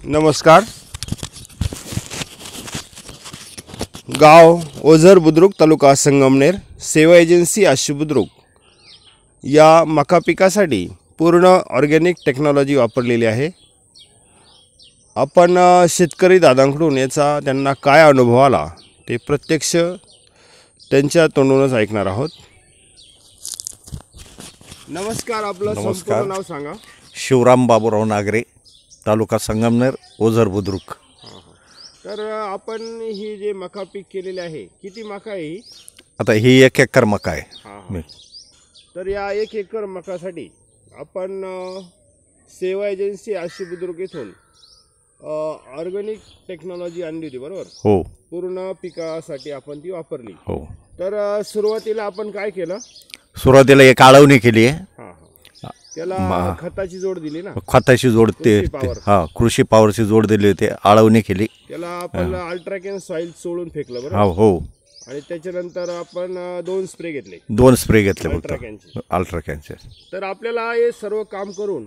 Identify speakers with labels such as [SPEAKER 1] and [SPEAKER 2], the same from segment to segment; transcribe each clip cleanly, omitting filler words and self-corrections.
[SPEAKER 1] नमस्कार। गाव ओझर बुद्रुक, तालुका संगमनेर, सेवा एजन्सी आशी बुद्रुक या मका पिकासाठी पूर्ण ऑर्गॅनिक टेक्नॉलॉजी वापरलेली आहे। आपण शेतकरी दादांकडून याचा त्यांना काय अनुभव आला ते प्रत्यक्ष त्यांच्या तोंडूनच ऐकणार आहोत। नमस्कार, आपलं संपूर्ण नाव सांगा।
[SPEAKER 2] शिवराम बाबूराव नागरे, तालुका संगमनेर, ओझर बुद्रुक।
[SPEAKER 1] तर आपण ही जे मका पीक केलेले आहे, किती मका आहे?
[SPEAKER 2] आता ही 1 एकर मका आहे।
[SPEAKER 1] तर या 1 एकर मकासाठी आपण सेवा एजन्सी आशी बुद्रुक येथून ऑर्गॅनिक टेक्नॉलॉजी आणली होती, बरोबर?
[SPEAKER 2] हो,
[SPEAKER 1] पूर्ण पिकासाठी आपण ती वापरली।
[SPEAKER 2] हो।
[SPEAKER 1] तर सुरुवातीला आपण काय केलं?
[SPEAKER 2] सुरुवातीला एक आळवणी केली आहे,
[SPEAKER 1] त्याला खताची जोड दिली ना?
[SPEAKER 2] खताची जोड कृषी पॉवरची जोड दिली होती, आळवणी केली।
[SPEAKER 1] त्याला आपण अल्ट्राकॅन सॉइल सोडून फेकलं, बरोबर?
[SPEAKER 2] हो।
[SPEAKER 1] आणि त्याच्यानंतर आपण 2 स्प्रे घेतले।
[SPEAKER 2] 2 स्प्रे घेतले
[SPEAKER 1] अल्ट्राकॅनचे। तर आपल्याला हे सर्व काम करून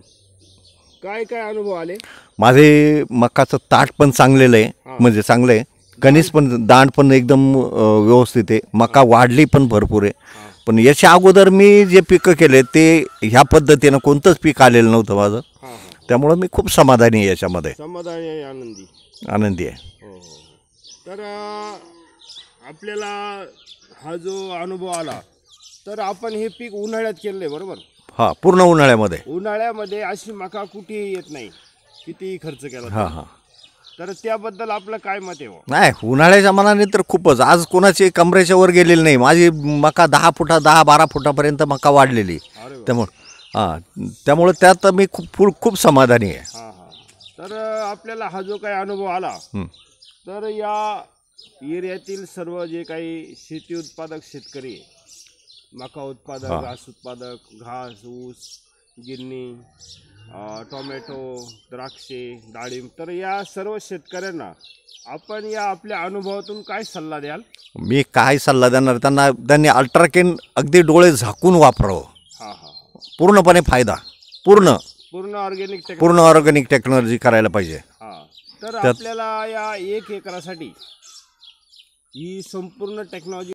[SPEAKER 1] काय काय अनुभव आले?
[SPEAKER 2] माझे मकाचं ताट पण चांगलेलं आहे, म्हणजे चांगलं आहे। कणीस पण, दांड पण एकदम व्यवस्थित आहे। मका वाढली पण भरपूर आहे। पण याच्या अगोदर मी जे पिकं केले ते ह्या पद्धतीनं कोणतंच पीक आलेलं नव्हतं माझं। त्यामुळे मी खूप समाधानी आहे, याच्यामध्ये
[SPEAKER 1] समाधानी आहे,
[SPEAKER 2] आनंदी आहे।
[SPEAKER 1] तर आपल्याला हा जो अनुभव आला, तर आपण हे पीक उन्हाळ्यात केले, बरोबर?
[SPEAKER 2] पूर्ण उन्हाळ्यामध्ये।
[SPEAKER 1] उन्हाळ्यामध्ये अशी मका कुठेही येत नाही, किती खर्च केला। तर त्याबद्दल आपलं काय मत आहे?
[SPEAKER 2] नाही, उन्हाळ्याच्या मनाने तर खूपच। आज कोणाची कमरेच्या वर गेलेली नाही। माझी मका 10-12 फुटापर्यंत मका वाढलेली। त्यामुळे त्यात मी खूप समाधानी आहे।
[SPEAKER 1] तर आपल्याला हा जो काही अनुभव आला, तर या एरियातील सर्व जे काही शेती उत्पादक शेतकरी, मका उत्पादक, घास उत्पादक, घास, ऊस, गिरणी, टोमॅटो, द्राक्षे, डाळिंब, तर या सर्व शेतकऱ्यांना आपण या आपल्या अनुभवातून काय सल्ला द्याल?
[SPEAKER 2] मी काय सल्ला देणार त्यांनी अल्ट्राकेन अगदी डोळे झाकून वापरावं। पूर्णपणे फायदा, पूर्ण ऑर्गॅनिक टेक्नॉलॉजी करायला पाहिजे।
[SPEAKER 1] तर आपल्याला या 1 एकरासाठी ही संपूर्ण टेक्नॉलॉजी